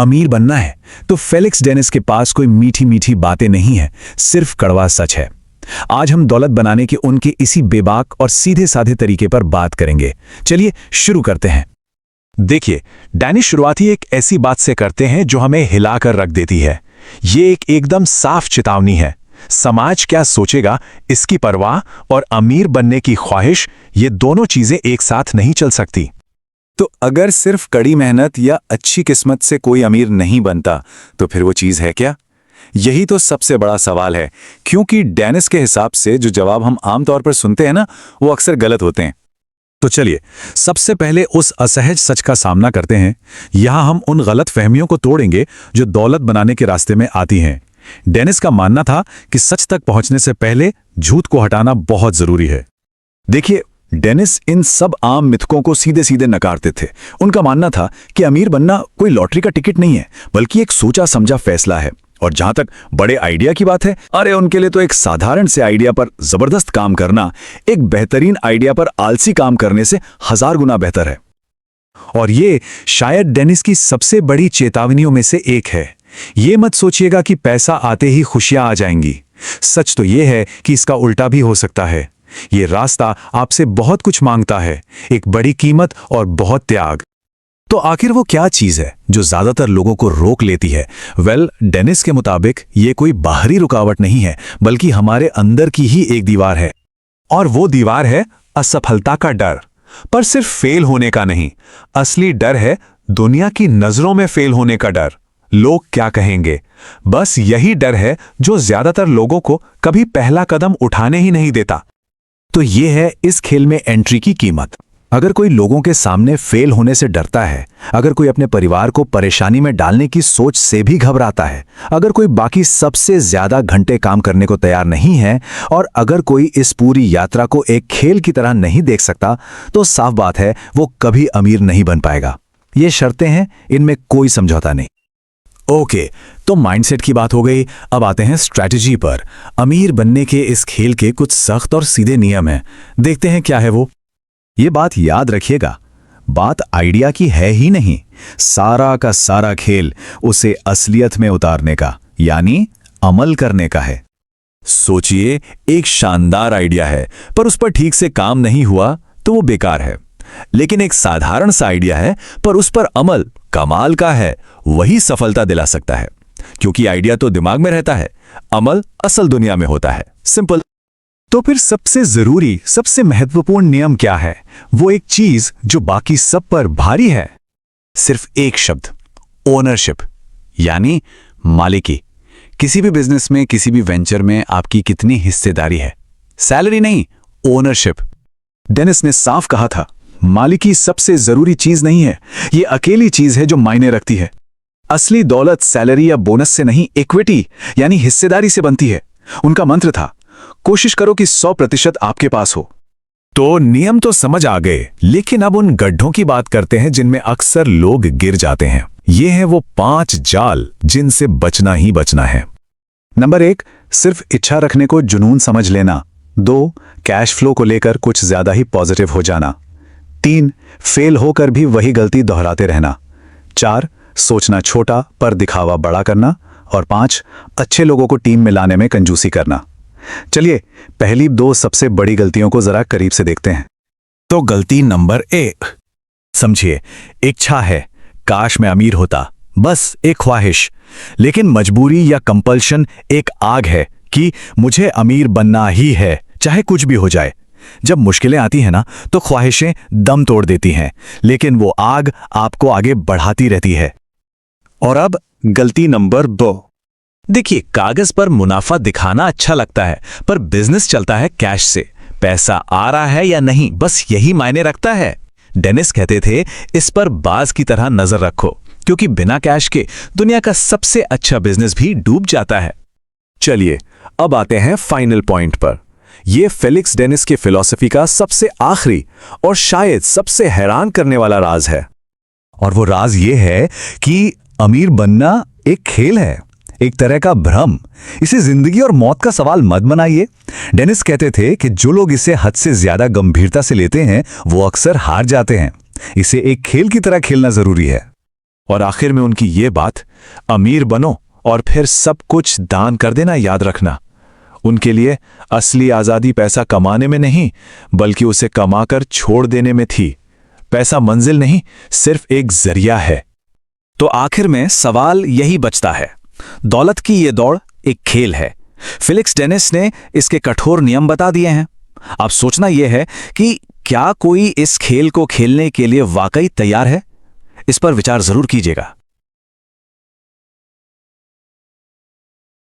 अमीर बनना है तो फेलिक्स डेनिस के पास कोई मीठी मीठी बातें नहीं है, सिर्फ कड़वा सच है। आज हम दौलत बनाने के उनके इसी बेबाक और सीधे साधे तरीके पर बात करेंगे। चलिए शुरू करते हैं। देखिए, डेनिस शुरुआत ही एक ऐसी बात से करते हैं जो हमें हिलाकर रख देती है। ये एक एकदम साफ चेतावनी है। समाज क्या सोचेगा इसकी परवाह और अमीर बनने की ख्वाहिश, ये दोनों चीजें एक साथ नहीं चल सकती। तो अगर सिर्फ कड़ी मेहनत या अच्छी किस्मत से कोई अमीर नहीं बनता तो फिर वो चीज है क्या? यही तो सबसे बड़ा सवाल है, क्योंकि डेनिस के हिसाब से जो जवाब हम आमतौर पर सुनते हैं ना, वो अक्सर गलत होते हैं। तो चलिए सबसे पहले उस असहज सच का सामना करते हैं। यहां हम उन गलत फहमियों को तोड़ेंगे जो दौलत बनाने के रास्ते में आती हैं। डेनिस का मानना था कि सच तक पहुंचने से पहले झूठ को हटाना बहुत जरूरी है। देखिए, डेनिस इन सब आम मिथकों को सीधे सीधे नकारते थे। उनका मानना था कि अमीर बनना कोई लॉटरी का टिकट नहीं है, बल्कि एक सोचा समझा फैसला है। और जहां तक बड़े आइडिया की बात है, अरे उनके लिए तो एक साधारण से आइडिया पर जबरदस्त काम करना एक बेहतरीन आइडिया पर आलसी काम करने से 1000 गुना बेहतर है। और ये शायद डेनिस की सबसे बड़ी चेतावनियों में से एक है। ये मत सोचिएगा कि पैसा आते ही खुशियां आ जाएंगी। सच तो ये है कि इसका उल्टा भी हो सकता है। ये रास्ता आपसे बहुत कुछ मांगता है, एक बड़ी कीमत और बहुत त्याग। तो आखिर वो क्या चीज है जो ज्यादातर लोगों को रोक लेती है? डेनिस के मुताबिक ये कोई बाहरी रुकावट नहीं है, बल्कि हमारे अंदर की ही एक दीवार है। और वो दीवार है असफलता का डर। पर सिर्फ फेल होने का नहीं, असली डर है दुनिया की नजरों में फेल होने का डर। लोग क्या कहेंगे, बस यही डर है जो ज्यादातर लोगों को कभी पहला कदम उठाने ही नहीं देता। तो ये है इस खेल में एंट्री की कीमत। अगर कोई लोगों के सामने फेल होने से डरता है, अगर कोई अपने परिवार को परेशानी में डालने की सोच से भी घबराता है, अगर कोई बाकी सबसे ज्यादा घंटे काम करने को तैयार नहीं है, और अगर कोई इस पूरी यात्रा को एक खेल की तरह नहीं देख सकता, तो साफ बात है वो कभी अमीर नहीं बन पाएगा। ये शर्तें हैं, इनमें कोई समझौता नहीं। ओके, तो माइंडसेट की बात हो गई। अब आते हैं स्ट्रैटेजी पर। अमीर बनने के इस खेल के कुछ सख्त और सीधे नियम हैं। देखते हैं क्या है वो। ये बात याद रखिएगा, बात आइडिया की है ही नहीं। सारा का सारा खेल उसे असलियत में उतारने का, यानी अमल करने का है। सोचिए, एक शानदार आइडिया है, पर उस पर ठीक से काम नहीं हुआ तो वो बेकार है। लेकिन एक साधारण सा आइडिया है, पर उस पर अमल कमाल का है, वही सफलता दिला सकता है। क्योंकि आइडिया तो दिमाग में रहता है, अमल असल दुनिया में होता है। सिंपल। तो फिर सबसे जरूरी, सबसे महत्वपूर्ण नियम क्या है? वो एक चीज जो बाकी सब पर भारी है, सिर्फ एक शब्द, ओनरशिप, यानी मालिकी। किसी भी बिजनेस में, किसी भी वेंचर में आपकी कितनी हिस्सेदारी है? सैलरी नहीं, ओनरशिप। डेनिस ने साफ कहा था, मालिकी सबसे जरूरी चीज नहीं है, ये अकेली चीज है जो मायने रखती है। असली दौलत सैलरी या बोनस से नहीं, इक्विटी यानी हिस्सेदारी से बनती है। उनका मंत्र था, कोशिश करो कि 100% आपके पास हो। तो नियम तो समझ आ गए, लेकिन अब उन गड्ढों की बात करते हैं जिनमें अक्सर लोग गिर जाते हैं। ये हैं वो 5 जाल जिनसे बचना ही बचना है। नंबर 1, सिर्फ इच्छा रखने को जुनून समझ लेना। 2, कैश फ्लो को लेकर कुछ ज्यादा ही पॉजिटिव हो जाना। 3, फेल होकर भी वही गलती दोहराते रहना। 4, सोचना छोटा पर दिखावा बड़ा करना। और 5, अच्छे लोगों को टीम में लाने में कंजूसी करना। चलिए पहली 2 सबसे बड़ी गलतियों को जरा करीब से देखते हैं। तो गलती नंबर 1, समझिए, इच्छा है, काश मैं अमीर होता, बस एक ख्वाहिश। लेकिन मजबूरी या कंपल्शन एक आग है कि मुझे अमीर बनना ही है, चाहे कुछ भी हो जाए। जब मुश्किलें आती हैं ना, तो ख्वाहिशें दम तोड़ देती हैं, लेकिन वो आग आपको आगे बढ़ाती रहती है। और अब गलती नंबर 2, देखिए, कागज पर मुनाफा दिखाना अच्छा लगता है, पर बिजनेस चलता है कैश से। पैसा आ रहा है या नहीं, बस यही मायने रखता है। डेनिस कहते थे, इस पर बाज की तरह नजर रखो, क्योंकि बिना कैश के दुनिया का सबसे अच्छा बिजनेस भी डूब जाता है। चलिए अब आते हैं फाइनल पॉइंट पर। यह फेलिक्स डेनिस के फिलॉसफी का सबसे आखिरी और शायद सबसे हैरान करने वाला राज है। और वो राज ये है कि अमीर बनना एक खेल है, एक तरह का भ्रम। इसे जिंदगी और मौत का सवाल मत बनाइए। डेनिस कहते थे कि जो लोग इसे हद से ज्यादा गंभीरता से लेते हैं वो अक्सर हार जाते हैं। इसे एक खेल की तरह खेलना जरूरी है। और आखिर में उनकी ये बात, अमीर बनो और फिर सब कुछ दान कर देना, याद रखना। उनके लिए असली आजादी पैसा कमाने में नहीं, बल्कि उसे कमाकर छोड़ देने में थी। पैसा मंजिल नहीं, सिर्फ एक जरिया है। तो आखिर में सवाल यही बचता है, दौलत की ये दौड़ एक खेल है। फिलिक्स डेनिस ने इसके कठोर नियम बता दिए हैं। अब सोचना यह है कि क्या कोई इस खेल को खेलने के लिए वाकई तैयार है? इस पर विचार जरूर कीजिएगा।